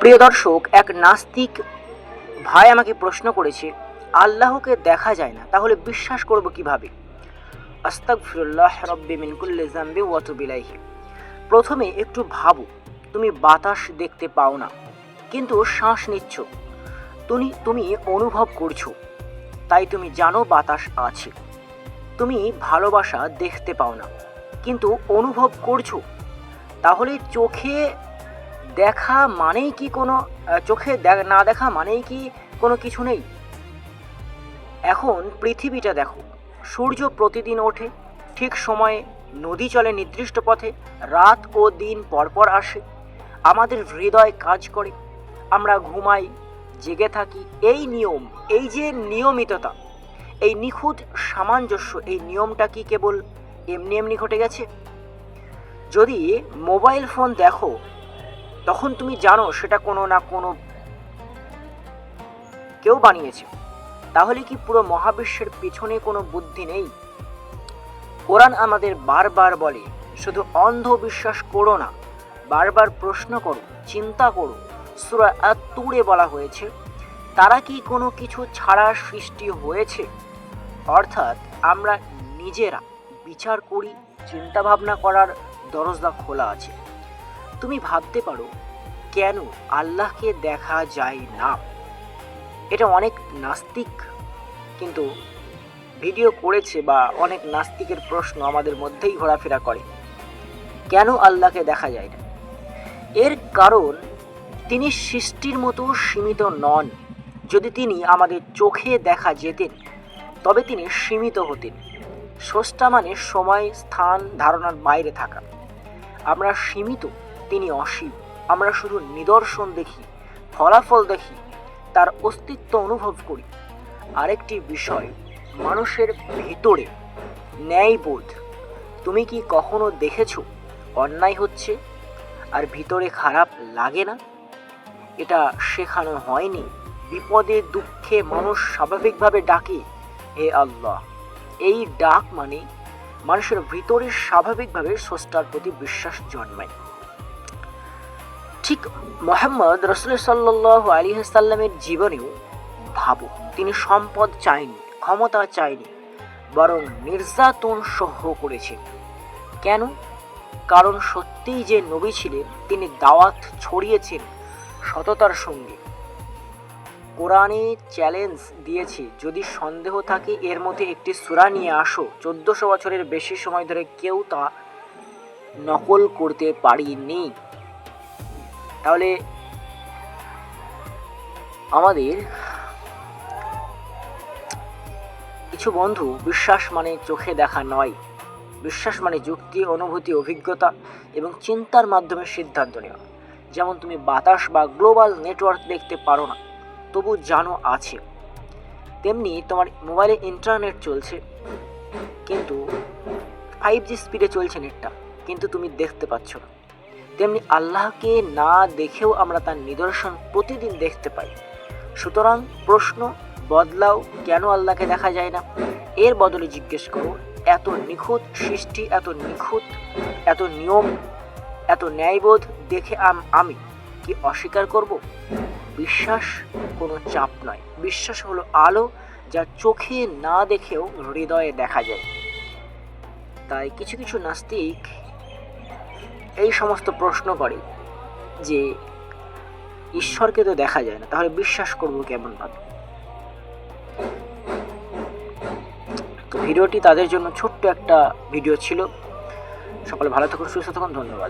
প্রিয় দর্শক, এক নাস্তিক ভাই আমাকে প্রশ্ন করেছে, আল্লাহকে দেখা যায় না, তাহলে বিশ্বাস করব কিভাবে? আস্তাগফিরুল্লাহ রব্বি মিন কুল্লি যামবি ওয়া তুবু ইলাইহি। প্রথমে একটু ভাবো, তুমি বাতাস দেখতে পাও না, কিন্তু শ্বাস নিচ্ছ। তুমি অনুভব করছো, তাই তুমি জানো বাতাস আছে। তুমি ভালোবাসা দেখতে পাও না, কিন্তু অনুভব করছো। তাহলে চোখে দেখা মানেই কি কোনো না দেখা মানেই কি কোনো কিছু নেই? এখন পৃথিবীটা দেখো, সূর্য প্রতিদিন ওঠে ঠিক সময়ে, নদী চলে নির্দিষ্ট পথে, রাত ও দিন পরপর আসে, আমাদের হৃদয় কাজ করে, আমরা ঘুমাই, জেগে থাকি। এই নিয়ম, এই যে নিয়মিততা, এই নিখুঁত সামঞ্জস্য, এই নিয়মটা কি কেবল এমনি এমনি ঘটে গেছে? যদি মোবাইল ফোন দেখো, তখন তুমি জানো সেটা কোনো না কোনো কেউ বানিয়েছে। তাহলে কি পুরো মহাবিশ্বের পিছনে কোনো বুদ্ধি নেই? কোরআন আমাদের বারবার বলে, শুধু অন্ধ বিশ্বাস করো না, বারবার প্রশ্ন করো, চিন্তা করো। সূরা আত-তুরে বলা হয়েছে, তারা কি কোনো কিছু ছাড়া সৃষ্টি হয়েছে? অর্থাৎ আমরা নিজেরা বিচার করি, চিন্তা ভাবনা করার দরজা খোলা আছে। তুমি ভাবতে পারো, কেন আল্লাহকে দেখা যায় না? এটা অনেক নাস্তিক কিন্তু ভিডিও করেছে, বা অনেক নাস্তিকের প্রশ্ন আমাদের মধ্যেই ঘোরাফেরা করে, কেন আল্লাহকে দেখা যায় না? এর কারণ, তিনি সৃষ্টির মতো সীমিত নন। যদি তিনি আমাদের চোখে দেখা যেতেন, তবে তিনি সীমিত হতেন। স্রষ্টা মানে সময়, স্থান, ধারণার বাইরে থাকা। আমরা সীমিত, তিনি অসীম। আমরা শুধু নিদর্শন দেখি, ফলাফল দেখি, তার অস্তিত্ব অনুভব করি। আরেকটি বিষয়, মানুষের ভিতরে ন্যায়বোধ। তুমি কি কখনো দেখেছো অন্যায় হচ্ছে আর ভিতরে খারাপ লাগে না? এটা শেখানো হয়নি। বিপদে দুঃখে মানুষ স্বাভাবিকভাবে ডাকে, হে আল্লাহ। এই ডাক মানে মানুষের ভিতরে স্বাভাবিকভাবে স্রষ্টার প্রতি বিশ্বাস জন্মায়। ঠিক মুহাম্মদ রাসূল সাল্লাল্লাহু আলাইহি ওয়াসাল্লামের জীবনেও ভাবো, তিনি সম্পদ চাইনি, ক্ষমতা চাইনি, বরং নির্যাতন সহ্য করেছেন। কেন? কারণ সত্যিই যে নবী ছিলেন, তিনি দাওয়াত ছড়িয়েছেন সততার সঙ্গে। কোরআনে চ্যালেঞ্জ দিয়েছে, যদি সন্দেহ থাকে এর মধ্যে একটি সূরা নিয়ে আসো। 1400 বছরের বেশি সময় ধরে কেউ তা নকল করতে পারেনি। তাহলে আমাদের কিছু বন্ধু, বিশ্বাস মানে চোখে দেখা নয়, বিশ্বাস মানে যুক্তি, অনুভূতি, অভিজ্ঞতা এবং চিন্তার মাধ্যমে সিদ্ধান্ত নেওয়া। যেমন তুমি বাতাস বা গ্লোবাল নেটওয়ার্ক দেখতে পারো না, তবু জানো আছে। তেমনি তোমার মোবাইলে ইন্টারনেট চলছে, কিন্তু 5G স্পিডে চলছে নেটটা, কিন্তু তুমি দেখতে পাচ্ছ না। তেমনি আল্লাহকে না দেখেও আমরা তার নিদর্শন প্রতিদিন দেখতে পাই। সুতরাং প্রশ্ন বদলাও, কেন আল্লাহকে দেখা যায় না? এর বদলে জিজ্ঞেস করো, এত নিখুঁত সৃষ্টি, এত নিখুঁত, এত নিয়ম, এত ন্যায়বোধ দেখে আমি কি অস্বীকার করব? বিশ্বাস কোনো চাপ নয়, বিশ্বাস হলো আলো, যা চোখে না দেখেও হৃদয়ে দেখা যায়। তাই কিছু কিছু নাস্তিক এই সমস্ত প্রশ্ন করে যে, ঈশ্বরকে তো দেখা যায় না, তাহলে বিশ্বাস করব কেমন ভাবে? তো ভিডিওটি তাদের জন্য ছোট্ট একটা ভিডিও ছিল। সকলে ভালো থাকুন, সুস্থ থাকুন, ধন্যবাদ।